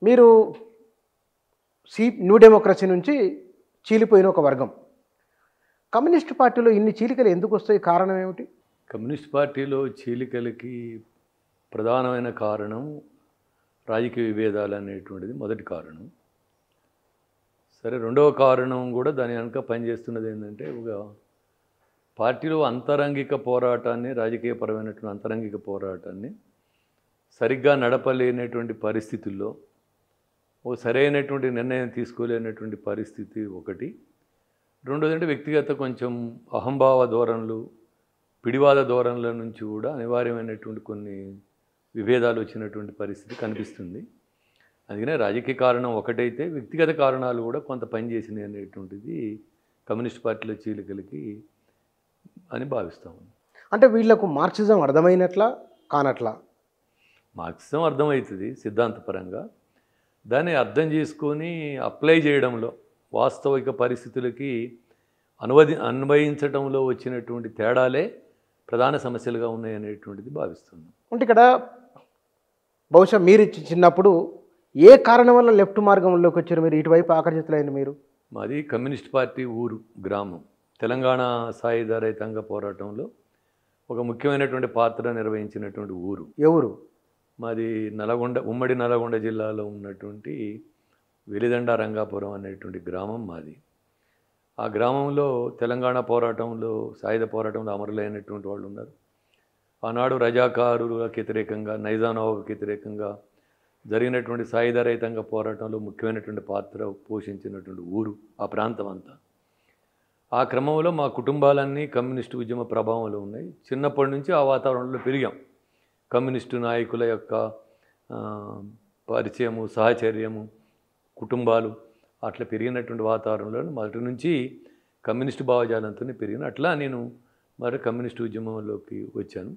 మీరు new democracy నుంచి చీలిపోయిన ఒక వర్గం. కమ్యూనిస్ట్ పార్టీలో ఇన్ని చీలికలు ఎందుకు వస్తాయి? కారణం ఏమిటి? కమ్యూనిస్ట్ పార్టీలో చీలికలకి ప్రధానమైన కారణం రాజకీయ విభేదాలు అనేటువంటిది మొదటి కారణం. సరే, రెండవ కారణం కూడా దాని వెనుక పనిచేస్తున్నది ఏంటంటే, ఒక పార్టీలో అంతరంగిక పోరాటాన్ని, రాజకీయపరమైనటువంటి అంతరంగిక పోరాటాన్ని సరిగ్గా నడపలేనటువంటి పరిస్థితుల్లో ఓ సరైనటువంటి నిర్ణయం తీసుకోలేనటువంటి పరిస్థితి ఒకటి. రెండోది అంటే వ్యక్తిగత కొంచెం అహంభావ ధోరణులు, పిడివాద ధోరణుల నుంచి కూడా అనివార్యమైనటువంటి కొన్ని విభేదాలు వచ్చినటువంటి పరిస్థితి కనిపిస్తుంది. అందుకనే రాజకీయ కారణం ఒకటైతే వ్యక్తిగత కారణాలు కూడా కొంత పనిచేసినాయి అనేటువంటిది కమ్యూనిస్ట్ పార్టీల చీలికలకి అని భావిస్తాము. అంటే వీళ్లకు మార్క్సిజం అర్థమైనట్లా కానట్లా? మార్క్సిజం అర్థమవుతుంది సిద్ధాంతపరంగా. దాన్ని అర్థం చేసుకొని అప్లై చేయడంలో, వాస్తవిక పరిస్థితులకి అన్వయించడంలో వచ్చినటువంటి తేడాలే ప్రధాన సమస్యలుగా ఉన్నాయి అనేటువంటిది భావిస్తున్నాం. అంటే ఇక్కడ బహుశా మీరు చిన్నప్పుడు ఏ కారణం వల్ల లెఫ్ట్ మార్గంలోకి వచ్చారు? మీరు ఇటువైపు ఆకర్షితులైన మీరు? మాది కమ్యూనిస్ట్ పార్టీ ఊరు, గ్రామం. తెలంగాణ సాయుధ రైతాంగ పోరాటంలో ఒక ముఖ్యమైనటువంటి పాత్ర నిర్వహించినటువంటి ఊరు. ఎవరు? మాది నల్గొండ, ఉమ్మడి నల్గొండ జిల్లాలో ఉన్నటువంటి వెలిదండ రంగాపురం అనేటువంటి గ్రామం మాది. ఆ గ్రామంలో తెలంగాణ పోరాటంలో, సాయుధ పోరాటంలో అమరులైనటువంటి వాళ్ళు ఉన్నారు. ఆనాడు రజాకారులకు వ్యతిరేకంగా, నైజాంకు వ్యతిరేకంగా జరిగినటువంటి సాయుధ రైతాంగ పోరాటంలో ముఖ్యమైనటువంటి పాత్ర పోషించినటువంటి ఊరు ఆ ప్రాంతం అంతా. ఆ క్రమంలో మా కుటుంబాలన్నీ కమ్యూనిస్టు ఉద్యమ ప్రభావంలో ఉన్నాయి. చిన్నప్పటి నుంచి ఆ వాతావరణంలో పెరిగాం. కమ్యూనిస్టు నాయకుల యొక్క పరిచయము, సహచర్యము, కుటుంబాలు అట్లా పెరిగినటువంటి వాతావరణంలో మొదటి నుంచి కమ్యూనిస్టు భావజాలంతో పెరిగిన. అట్లా నేను మరి కమ్యూనిస్టు ఉద్యమంలోకి వచ్చాను.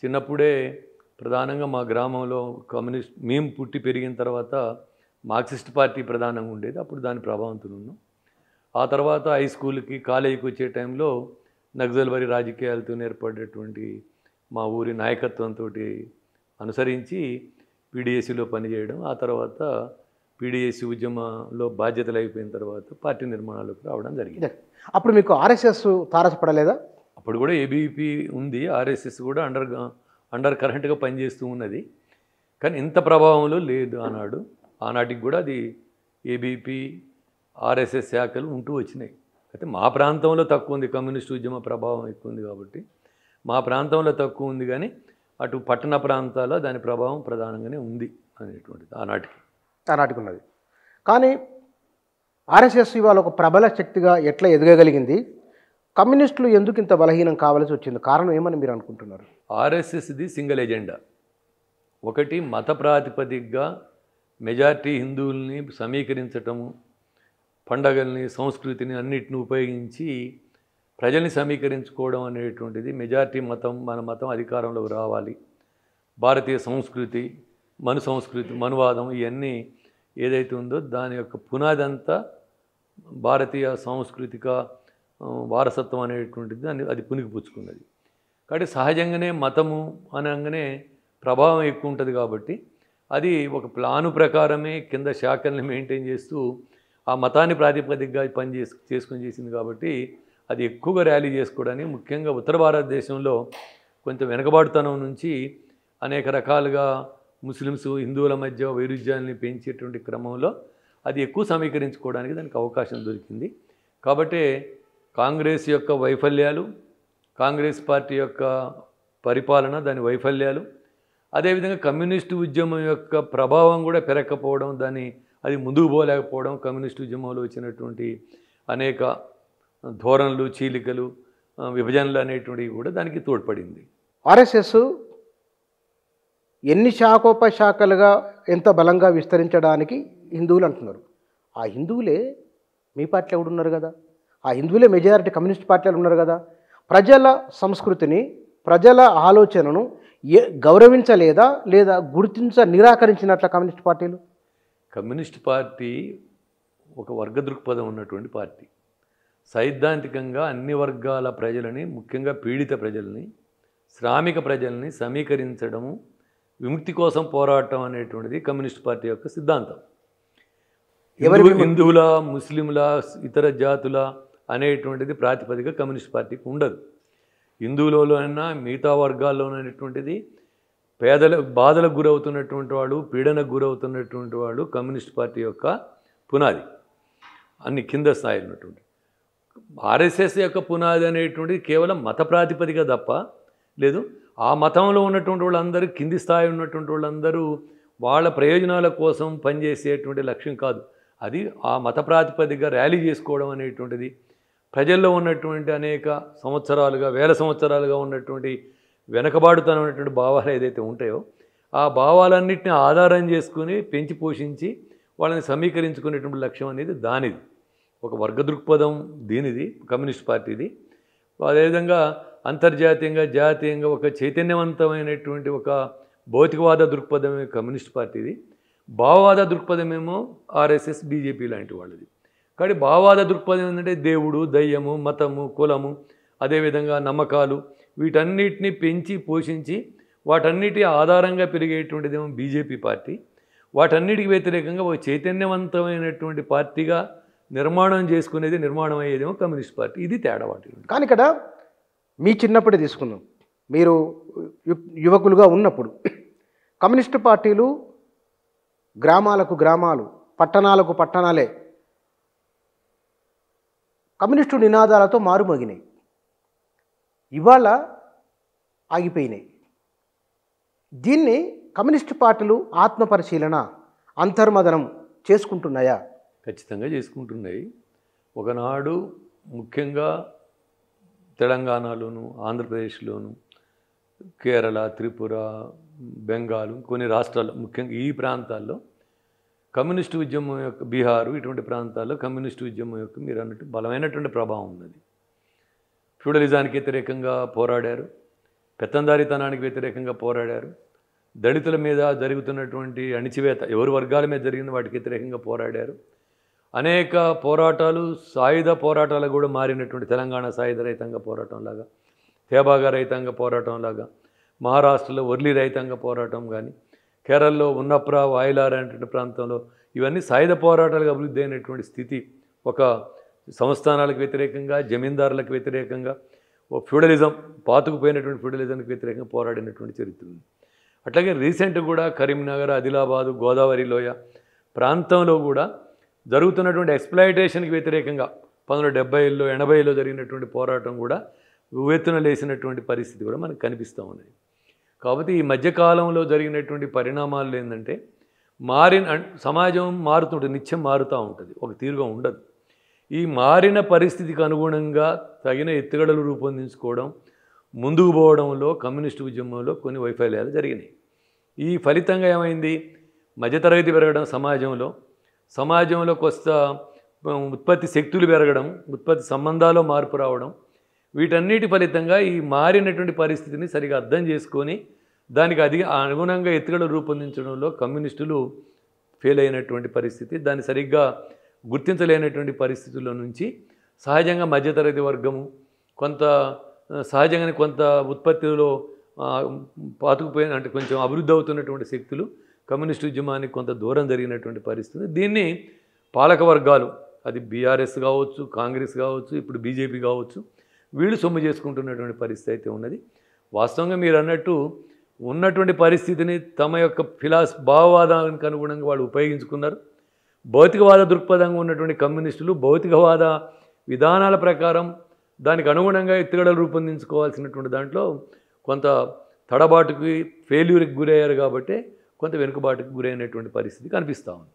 చిన్నప్పుడే ప్రధానంగా మా గ్రామంలో మేము పుట్టి పెరిగిన తర్వాత మార్క్సిస్ట్ పార్టీ ప్రధానంగా ఉండేది. అప్పుడు దాని ప్రభావంతో ఉన్నాం. ఆ తర్వాత హై స్కూల్కి, కాలేజీకి వచ్చే టైంలో నక్సల్బరీ రాజకీయాలతో ఏర్పడేటువంటి మా ఊరి నాయకత్వంతో అనుసరించి పీడిఎస్సిలో పనిచేయడం, ఆ తర్వాత పీడిఎస్సి ఉద్యమంలో బాధ్యతలు అయిపోయిన తర్వాత పార్టీ నిర్మాణాలకు రావడం జరిగింది. అప్పుడు మీకు ఆర్ఎస్ఎస్ తారసపడలేదా? అప్పుడు కూడా ఏబీపీ ఉంది, ఆర్ఎస్ఎస్ కూడా అండర్ కరెంట్గా పనిచేస్తూ ఉన్నది. కానీ ఇంత ప్రభావంలో లేదు ఆనాడు. ఆనాటికి కూడా అది ఏబీపీ, ఆర్ఎస్ఎస్ శాఖలు ఉంటూ వచ్చినాయి. అయితే మా ప్రాంతంలో తక్కువ ఉంది, కమ్యూనిస్ట్ ఉద్యమ ప్రభావం ఎక్కువ ఉంది కాబట్టి మా ప్రాంతంలో తక్కువ ఉంది. కానీ అటు పట్టణ ప్రాంతాల్లో దాని ప్రభావం ప్రధానంగానే ఉంది అనేటువంటిది ఆనాటికి ఉన్నది. కానీ ఆర్ఎస్ఎస్ ఇవాళ ఒక ప్రబల శక్తిగా ఎట్లా ఎదగగలిగింది? కమ్యూనిస్టులు ఎందుకు ఇంత బలహీనం కావాల్సి వచ్చింది? కారణం ఏమని మీరు అనుకుంటున్నారు? ఆర్ఎస్ఎస్ది సింగిల్ ఎజెండా. ఒకటి, మత ప్రాతిపదికగా మెజారిటీ హిందువుల్ని సమీకరించటము, పండగల్ని, సంస్కృతిని అన్నిటిని ఉపయోగించి ప్రజల్ని సమీకరించుకోవడం అనేటువంటిది. మెజారిటీ మతం, మన మతం అధికారంలోకి రావాలి, భారతీయ సంస్కృతి, మనువాదం, ఇవన్నీ ఏదైతే ఉందో దాని యొక్క పునాది అంతా భారతీయ సాంస్కృతిక వారసత్వం అనేటువంటిది అది పుణికిపుచ్చుకున్నది. కాబట్టి సహజంగానే మతము అనగానే ప్రభావం ఎక్కువ ఉంటుంది. కాబట్టి అది ఒక ప్లాను ప్రకారమే కింద శాఖల్ని మెయింటైన్ చేస్తూ ఆ మతాన్ని ప్రాతిపదికగా చేసుకొని చేసింది. కాబట్టి అది ఎక్కువగా ర్యాలీ చేసుకోవడానికి, ముఖ్యంగా ఉత్తర భారతదేశంలో కొంచెం వెనకబాటుతనం నుంచి అనేక రకాలుగా ముస్లిమ్స్, హిందువుల మధ్య వైరుధ్యాన్ని పెంచేటువంటి క్రమంలో అది ఎక్కువ సమీకరించుకోవడానికి దానికి అవకాశం దొరికింది. కాబట్టి కాంగ్రెస్ యొక్క వైఫల్యాలు, కాంగ్రెస్ పార్టీ యొక్క పరిపాలన, దాని వైఫల్యాలు, అదేవిధంగా కమ్యూనిస్టు ఉద్యమం యొక్క ప్రభావం కూడా పెరగకపోవడం, అది ముందుకు పోలేకపోవడం, కమ్యూనిస్టు ఉద్యమంలో వచ్చినటువంటి అనేక ధోరణులు, చీలికలు, విభజనలు అనేటువంటివి కూడా దానికి తోడ్పడింది. ఆర్ఎస్ఎస్ ఎన్ని శాఖోపశాఖలుగా ఎంత బలంగా విస్తరించడానికి హిందువులు అంటున్నారు. ఆ హిందువులే మీ పార్టీలో కూడా ఉన్నారు కదా, ఆ హిందువులే మెజారిటీ కమ్యూనిస్ట్ పార్టీలు ఉన్నారు కదా. ప్రజల సంస్కృతిని, ప్రజల ఆలోచనను గౌరవించలేదా, లేదా నిరాకరించినట్ల కమ్యూనిస్ట్ పార్టీలు? కమ్యూనిస్ట్ పార్టీ ఒక వర్గ దృక్పథం ఉన్నటువంటి పార్టీ. సైద్ధాంతికంగా అన్ని వర్గాల ప్రజలని, ముఖ్యంగా పీడిత ప్రజల్ని, శ్రామిక ప్రజల్ని సమీకరించడము, విముక్తి కోసం పోరాటం అనేటువంటిది కమ్యూనిస్ట్ పార్టీ యొక్క సిద్ధాంతం. హిందువుల, ముస్లింల, ఇతర జాతుల అనేటువంటిది ప్రాతిపదిక కమ్యూనిస్ట్ పార్టీకి ఉండదు. హిందువులలోనైనా మిగతా వర్గాల్లోనైనటువంటిది బాధలకు గురవుతున్నటువంటి వాడు, పీడనకు గురవుతున్నటువంటి వాడు కమ్యూనిస్ట్ పార్టీ యొక్క పునాది, అన్ని కింద స్థాయి ఉన్నటువంటి. ఆర్ఎస్ఎస్ యొక్క పునాది అనేటువంటిది కేవలం మత ప్రాతిపదిక తప్ప లేదు. ఆ మతంలో ఉన్నటువంటి వాళ్ళందరూ, కింది స్థాయి ఉన్నటువంటి వాళ్ళందరూ వాళ్ళ ప్రయోజనాల కోసం పనిచేసేటువంటి లక్ష్యం కాదు. అది ఆ మత ప్రాతిపదికగా ర్యాలీ చేసుకోవడం అనేటువంటిది ప్రజల్లో ఉన్నటువంటి అనేక సంవత్సరాలుగా, వేల సంవత్సరాలుగా ఉన్నటువంటి వెనకబాటుతనం అనేటువంటి భావాలు ఏదైతే ఉంటాయో ఆ భావాలన్నింటినీ ఆధారం చేసుకుని పెంచి పోషించి వాళ్ళని సమీకరించుకునేటువంటి లక్ష్యం అనేది దానిది. ఒక వర్గ దృక్పథం దీనిది, కమ్యూనిస్ట్ పార్టీది. అదేవిధంగా అంతర్జాతీయంగా, జాతీయంగా ఒక చైతన్యవంతమైనటువంటి ఒక భౌతికవాద దృక్పథమే కమ్యూనిస్ట్ పార్టీది. భావవాద దృక్పథమేమో ఆర్ఎస్ఎస్, బీజేపీ లాంటి వాళ్ళది. కానీ భావవాద దృక్పథం ఏంటంటే దేవుడు, దయ్యము, మతము, కులము, అదేవిధంగా నమ్మకాలు, వీటన్నిటిని పెంచి పోషించి వాటన్నిటి ఆధారంగా పెరిగేటువంటిదేమో బీజేపీ పార్టీ. వాటన్నిటికి వ్యతిరేకంగా ఒక చైతన్యవంతమైనటువంటి పార్టీగా నిర్మాణం అయ్యేదేమో కమ్యూనిస్ట్ పార్టీ. ఇది తేడా వాటి. కానీ ఇక్కడ మీ చిన్నప్పుడే తీసుకుందాం, మీరు యువకులుగా ఉన్నప్పుడు కమ్యూనిస్టు పార్టీలు గ్రామాలకు గ్రామాలు, పట్టణాలకు పట్టణాలే కమ్యూనిస్టు నినాదాలతో మారుమోగినాయి. ఇవాళ ఆగిపోయినాయి. దీన్ని కమ్యూనిస్టు పార్టీలు ఆత్మపరిశీలన, అంతర్మదనం చేసుకుంటున్నాయా? ఖచ్చితంగా చేసుకుంటున్నాయి. ఒకనాడు ముఖ్యంగా తెలంగాణలోను, ఆంధ్రప్రదేశ్లోను, కేరళ, త్రిపుర, బెంగాల్, కొన్ని రాష్ట్రాలు, ముఖ్యంగా ఈ ప్రాంతాల్లో కమ్యూనిస్టు ఉద్యమం యొక్క, బీహారు ఇటువంటి ప్రాంతాల్లో కమ్యూనిస్టు ఉద్యమం యొక్క మీరు అన్నట్టు బలమైనటువంటి ప్రభావం ఉన్నది. ఫ్యూడలిజానికి వ్యతిరేకంగా పోరాడారు, పెత్తందారితనానికి వ్యతిరేకంగా పోరాడారు, దళితుల మీద జరుగుతున్నటువంటి అణిచివేత, ఎవరి వర్గాల మీద జరిగిన వాటికి వ్యతిరేకంగా పోరాడారు. అనేక పోరాటాలు సాయుధ పోరాటాలు కూడా మారినటువంటి, తెలంగాణ సాయుధ రైతాంగ పోరాటంలాగా, తేబాగా రైతాంగ పోరాటంలాగా, మహారాష్ట్రలో వర్లీ రైతాంగ పోరాటం కానీ, కేరళలో ఉన్నప్రా, వాయిలార్ అనేటువంటి ప్రాంతంలో ఇవన్నీ సాయుధ పోరాటాలకు అభివృద్ధి అయినటువంటి స్థితి. ఒక సంస్థానాలకు వ్యతిరేకంగా, జమీందారులకు వ్యతిరేకంగా, ఓ ఫ్యూడలిజం, పాతుకుపోయినటువంటి ఫ్యూడలిజంకి వ్యతిరేకంగా పోరాడినటువంటి చరిత్ర ఉంది. అట్లాగే రీసెంట్ కూడా కరీంనగర్, ఆదిలాబాదు, గోదావరి లోయ ప్రాంతంలో కూడా జరుగుతున్నటువంటి ఎక్స్ప్లాయిటేషన్కి వ్యతిరేకంగా 1970లో 80లో జరిగినటువంటి పోరాటం కూడా ఉవ్వెత్తున లేసినటువంటి పరిస్థితి కూడా మనకు కనిపిస్తూ ఉన్నది. కాబట్టి ఈ మధ్యకాలంలో జరిగినటువంటి పరిణామాలు ఏంటంటే, సమాజం మారుతుంటుంది, నిత్యం మారుతూ ఉంటుంది, ఒక తీరుగా ఉండదు. ఈ మారిన పరిస్థితికి అనుగుణంగా తగిన ఎత్తుగడలు రూపొందించుకోవడం, ముందుకు పోవడంలో కమ్యూనిస్టు ఉద్యమంలో కొన్ని వైఫల్యాలు జరిగినాయి. ఈ ఫలితంగా ఏమైంది? మధ్యతరగతి పెరగడం, సమాజంలో కొత్త ఉత్పత్తి శక్తులు పెరగడం, ఉత్పత్తి సంబంధాల్లో మార్పు రావడం, వీటన్నిటి ఫలితంగా ఈ మారినటువంటి పరిస్థితిని సరిగా అర్థం చేసుకొని దానికి అనుగుణంగా ఎత్తుగడలు రూపొందించడంలో కమ్యూనిస్టులు ఫెయిల్ అయినటువంటి పరిస్థితి. దాన్ని సరిగ్గా గుర్తించలేనటువంటి పరిస్థితుల్లో నుంచి సహజంగా మధ్యతరగతి వర్గము, సహజంగానే కొంత ఉత్పత్తిలో పాతుకుపోయిన, అంటే కొంచెం అభివృద్ధి అవుతున్నటువంటి శక్తులు కమ్యూనిస్టు ఉద్యమానికి కొంత దూరం జరిగినటువంటి పరిస్థితి. దీన్ని పాలక వర్గాలు, అది బీఆర్ఎస్ కావచ్చు, కాంగ్రెస్ కావచ్చు, ఇప్పుడు బీజేపీ కావచ్చు, వీళ్ళు సొమ్ము చేసుకుంటున్నటువంటి పరిస్థితి అయితే ఉన్నది. వాస్తవంగా మీరు అన్నట్టు ఉన్నటువంటి పరిస్థితిని తమ యొక్క భావవాదానికి అనుగుణంగా వాళ్ళు ఉపయోగించుకున్నారు. భౌతికవాద దృక్పథంగా ఉన్నటువంటి కమ్యూనిస్టులు భౌతికవాద విధానాల ప్రకారం దానికి అనుగుణంగా ఎత్తుగడలు రూపొందించుకోవాల్సినటువంటి దాంట్లో కొంత తడబాటుకి, ఫెయిల్యూర్కి గురయ్యారు. కాబట్టి కొంత వెనుకబాటుకి గురైనటువంటి పరిస్థితి కనిపిస్తూ ఉంది.